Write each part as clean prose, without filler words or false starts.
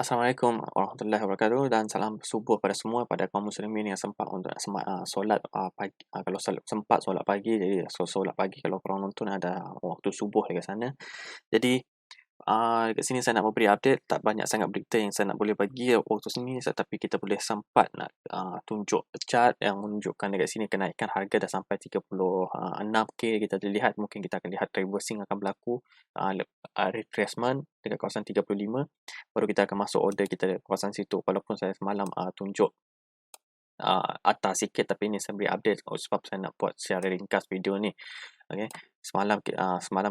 Assalamualaikum warahmatullahi wabarakatuh dan salam subuh pada semua, pada kaum muslimin yang sempat untuk solat pagi, kalau sempat solat pagi, jadi solat pagi, kalau korang nonton ada waktu subuh dekat sana. Jadi dekat sini saya nak memberi update, tak banyak sangat berita yang saya nak boleh bagi waktu sini, tetapi kita boleh sempat nak tunjuk chart yang menunjukkan dekat sini kenaikan harga dah sampai 36K. Kita boleh lihat, mungkin kita akan lihat reversing akan berlaku, retracement dekat kawasan 35, baru kita akan masuk order kita dekat kawasan situ. Walaupun saya semalam tunjuk atas sikit, tapi ini saya beri update sebab saya nak buat secara ringkas video ni. Okay. Semalam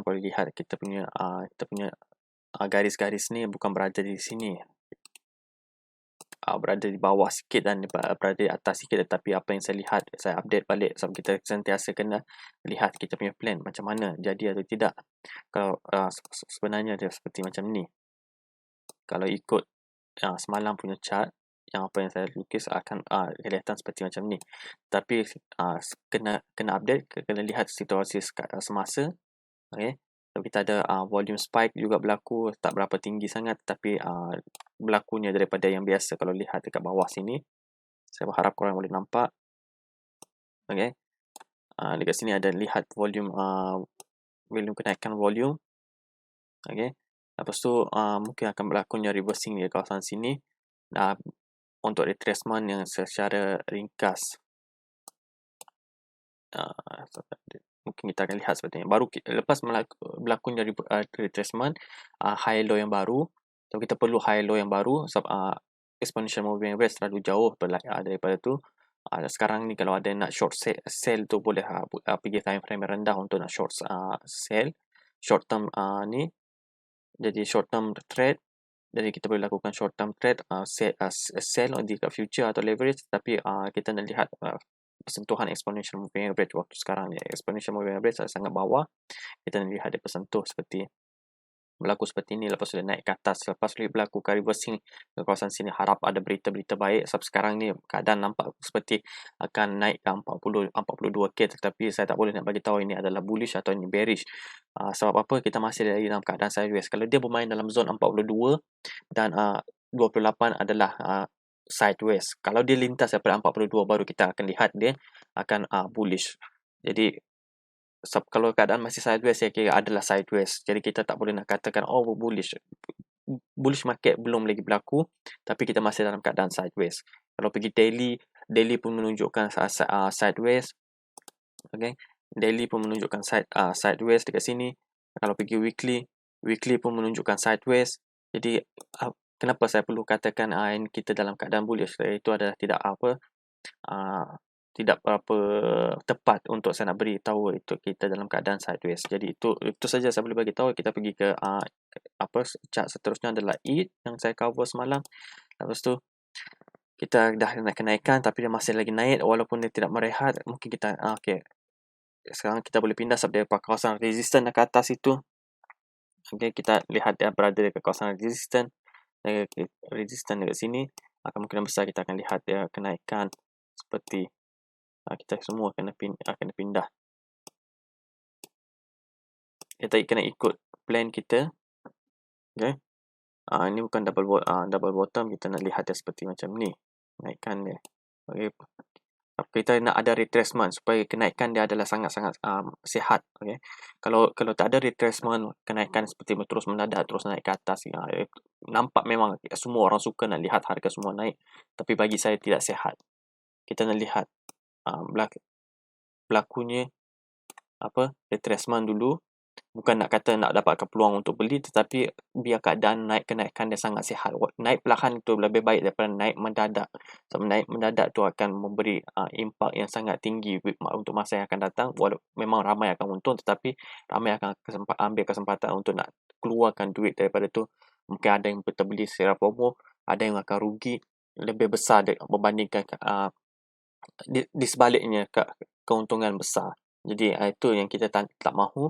kalau lihat kita punya garis-garis ni bukan berada di sini, berada di bawah sikit dan berada di atas sikit, tetapi apa yang saya lihat, saya update balik sebab kita sentiasa kena lihat kita punya plan macam mana, jadi atau tidak. Kalau sebenarnya dia seperti macam ni. Kalau ikut semalam punya chart, yang apa yang saya lukis akan kelihatan seperti macam ni. Tapi kena update, kena lihat situasi semasa. Okay. So, kita ada volume spike juga berlaku, tak berapa tinggi sangat, tapi berlakunya daripada yang biasa. Kalau lihat dekat bawah sini, saya berharap korang boleh nampak. Okay. Dekat sini ada lihat volume kenaikan volume. Okay. Lepas tu mungkin akan berlakunya reversing di kawasan sini. Untuk retracement yang secara ringkas, mungkin kita akan lihat seperti ini. Baru lepas berlakunya retracement, high low yang baru. So kita perlu high low yang baru sebab exponential moving average terlalu jauh daripada tu. Sekarang ni kalau ada nak short sell tu boleh pergi time frame yang rendah untuk nak short sell short term ni. Jadi short term trade, jadi kita boleh lakukan short term trade, sell di future atau leverage, tapi kita nak lihat persentuhan exponential moving average waktu sekarang ni. Exponential moving average sangat bawah, kita nak lihat dia bersentuh berlaku seperti ini. Lepas dia naik ke atas, lepas berlaku reversing ke kawasan sini, harap ada berita-berita baik sebab sekarang ni keadaan nampak seperti akan naik ke 42K, tetapi saya tak boleh nak bagi tahu ini adalah bullish atau ini bearish. Sebab apa, kita masih dalam keadaan sideways. Kalau dia bermain dalam zone 42 dan 28 adalah sideways. Kalau dia lintas daripada 42, baru kita akan lihat dia akan bullish. Jadi kalau keadaan masih sideways, saya kira adalah sideways. Jadi kita tak boleh nak katakan bullish. Bullish market belum lagi berlaku, tapi kita masih dalam keadaan sideways. Kalau pergi daily pun menunjukkan sideways. Okay. Daily pun menunjukkan sideways dekat sini. Kalau pergi weekly pun menunjukkan sideways. Jadi kenapa saya perlu katakan kita dalam keadaan bullish? Itu adalah tidak berapa tepat untuk saya nak beri tahu itu kita dalam keadaan sideways. Jadi itu saja saya boleh bagi tahu. Kita pergi ke chart seterusnya adalah EAT yang saya cover semalam. Lepas tu kita dah nak kenaikan, tapi dia masih lagi naik walaupun dia tidak merehat. Mungkin kita okay. Sekarang kita boleh pindah sampai kawasan resistance ke atas itu. Okay, kita lihat dia berada di kawasan resistance dekat sini. Kemungkinan besar kita akan lihat dia kenaikan seperti kita semua kena pindah. Kita kena ikut plan kita. Okay. Ini bukan double bottom, kita nak lihat dia seperti macam ni, naikkan dia. Okay. Kita nak ada retracement supaya kenaikan dia adalah sangat-sangat sihat. Okay. Kalau tak ada retracement, kenaikan seperti terus mendadak, terus naik ke atas, nampak memang semua orang suka nak lihat harga semua naik, tapi bagi saya tidak sihat. Kita nak lihat berlakunya retracement dulu. Bukan nak kata nak dapatkan peluang untuk beli, tetapi biar keadaan kenaikan dia sangat sihat. Naik perlahan itu lebih baik daripada naik mendadak. Sebab naik mendadak tu akan memberi impak yang sangat tinggi untuk masa yang akan datang. Memang ramai akan untung, tetapi ramai akan ambil kesempatan untuk nak keluarkan duit daripada tu. Mungkin ada yang terbeli secara promo, ada yang akan rugi lebih besar berbandingkan di sebaliknya keuntungan besar. Jadi itu yang kita tak mahu.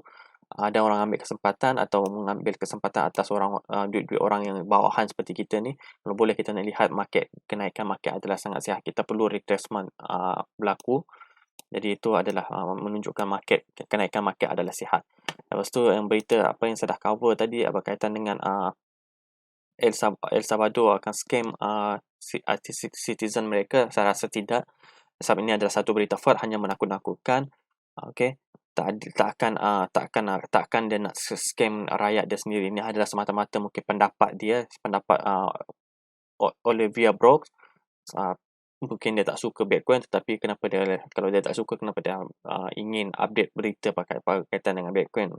Ada orang ambil kesempatan atau mengambil kesempatan atas duit-duit orang yang bawahan seperti kita ni. Kalau boleh kita nak lihat kenaikan market adalah sangat sihat. Kita perlu retracement berlaku. Jadi itu adalah menunjukkan kenaikan market adalah sihat. Lepas tu yang berita apa yang saya dah cover tadi berkaitan dengan El Salvador akan scam citizen mereka? Saya rasa tidak. Sebab ini adalah satu berita fraud, hanya menakut-nakutkan. Okey. Tak akan dia nak scam rakyat dia sendiri. Ini adalah semata-mata mungkin pendapat dia, pendapat Olivia Brooks. Mungkin dia tak suka Bitcoin, tetapi kalau dia tak suka, kenapa dia ingin update berita berkaitan dengan Bitcoin.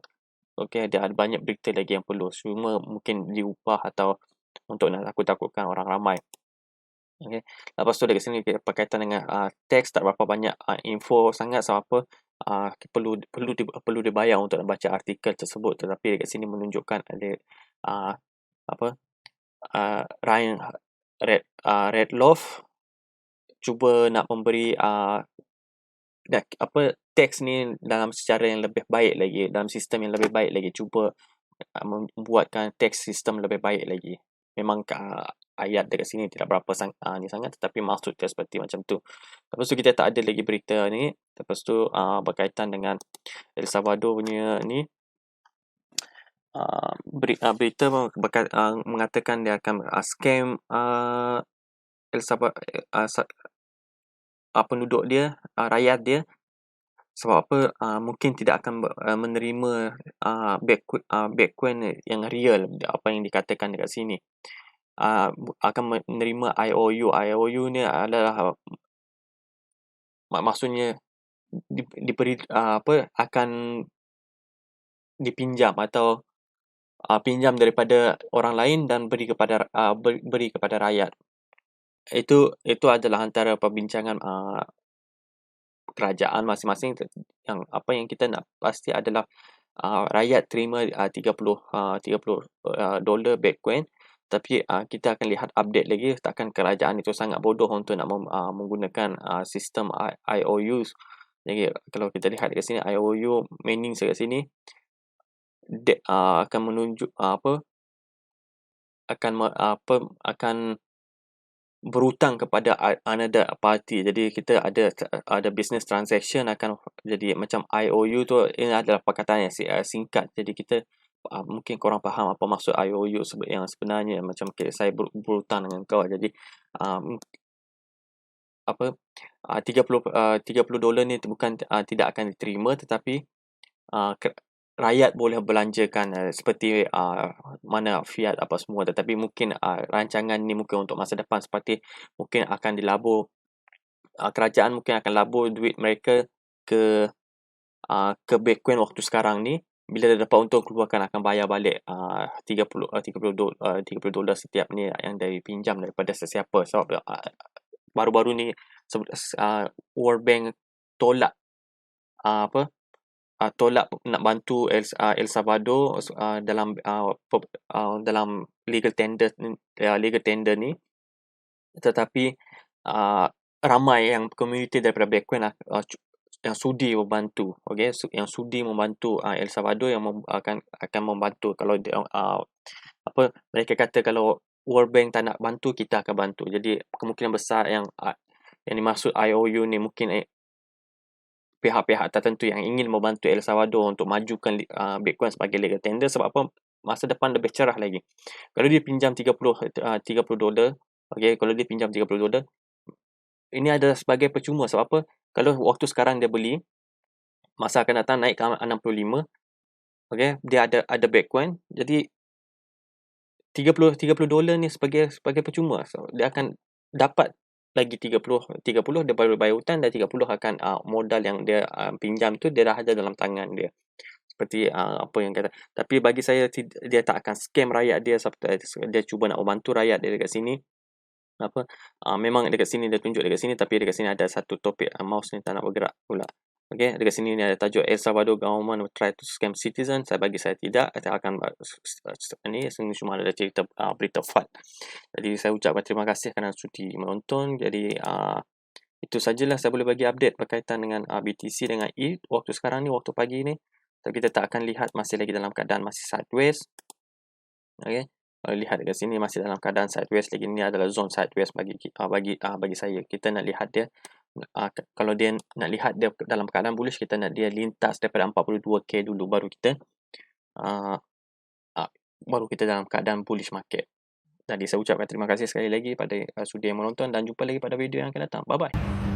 Okey, dia ada banyak berita lagi yang perlu. Cuma mungkin diubah atau untuk nak takut-takutkan orang ramai. Okey. Lepas tu dekat sini berkaitan dengan teks, tak berapa banyak info sangat, sebab apa, perlu dibayar untuk nak baca artikel tersebut. Tetapi dekat sini menunjukkan ada Ryan Redloff cuba nak memberi teks ni dalam secara yang lebih baik lagi, dalam sistem yang lebih baik lagi, cuba membuatkan teks sistem lebih baik lagi. Memang ayat dekat sini tidak berapa ni sangat, tetapi maksud dia seperti macam tu. Lepas tu kita tak ada lagi berita ni. Lepas tu berkaitan dengan El Salvador punya ni, berita mengatakan dia akan scam El Salvador, penduduk dia, rakyat dia. Sebab apa, mungkin tidak akan menerima Bitcoin yang real, apa yang dikatakan dekat sini. Akan menerima IOU. IOU ni adalah maksudnya diberi akan dipinjam atau pinjam daripada orang lain dan beri kepada rakyat. Itu adalah antara perbincangan kerajaan masing-masing. Yang apa yang kita nak pasti adalah rakyat terima $30 Bitcoin. Tapi kita akan lihat update lagi. Takkan kerajaan itu sangat bodoh untuk nak menggunakan sistem IOUs. Jadi kalau kita lihat dekat sini, IOU meaning dekat sini akan menunjuk akan berhutang kepada another party. Jadi kita ada business transaction akan jadi macam IOU tu. Ini adalah perkataan yang singkat. Jadi kita mungkin korang faham apa maksud IOU yang sebenarnya. Macam saya berhutang dengan kau. Jadi $30 ni bukan tidak akan diterima, tetapi rakyat boleh belanjakan seperti mana fiat apa semua. Tetapi mungkin rancangan ni mungkin untuk masa depan, seperti mungkin akan dilabur, kerajaan mungkin akan labur duit mereka ke Bitcoin waktu sekarang ni. Bila dia dapat untung, keluarkan akan bayar balik $30 setiap ni yang dari pinjam daripada sesiapa. Sebab baru-baru ni World Bank tolak tolak nak bantu El Salvador dalam legal tender ni. Tetapi ramai yang community daripada Bitcoin yang sudi membantu. Okey, yang sudi membantu El Salvador, yang akan membantu. Kalau mereka kata kalau World Bank tak nak bantu, kita akan bantu. Jadi kemungkinan besar yang dimaksud IOU ni mungkin pihak-pihak tertentu yang ingin membantu El Salvador untuk majukan Bitcoin sebagai legal tender. Sebab apa? Masa depan lebih cerah lagi. Kalau dia pinjam $30, okey, kalau dia pinjam $30, ini adalah sebagai percuma. Sebab apa? Kalau waktu sekarang dia beli, masa akan datang naik ke 65, okey, dia ada Bitcoin. Jadi $30 ni sebagai percuma. So, dia akan dapat lagi 30 dia baru bayar hutang, dan 30 akan modal yang dia pinjam tu dia dah ada dalam tangan dia. Seperti apa yang kata. Tapi bagi saya, dia tak akan scam rakyat dia. Dia cuba nak membantu rakyat dia dekat sini. Memang dekat sini dia tunjuk dekat sini, tapi dekat sini ada satu topik mouse ni tak nak bergerak pula. Okey, dekat sini ni ada tajuk El Salvador government will try to scam citizens. Bagi saya tidak. Saya akan ni cuma ada cerita berita fraud. Jadi saya ucapkan terima kasih kerana sudi menonton. Jadi itu sajalah saya boleh bagi update berkaitan dengan BTC dengan ETH waktu sekarang ni, waktu pagi ni. Tapi kita tak akan lihat, masih lagi dalam keadaan masih sideways. Okey. Lihat dekat sini masih dalam keadaan sideways lagi. Ini adalah zone sideways bagi saya. Kita nak lihat dia, kalau dia nak lihat dia dalam keadaan bullish, kita nak dia lintas daripada 42k dulu, baru kita dalam keadaan bullish market. Jadi saya ucapkan terima kasih sekali lagi pada sudi yang menonton dan jumpa lagi pada video yang akan datang. Bye-bye.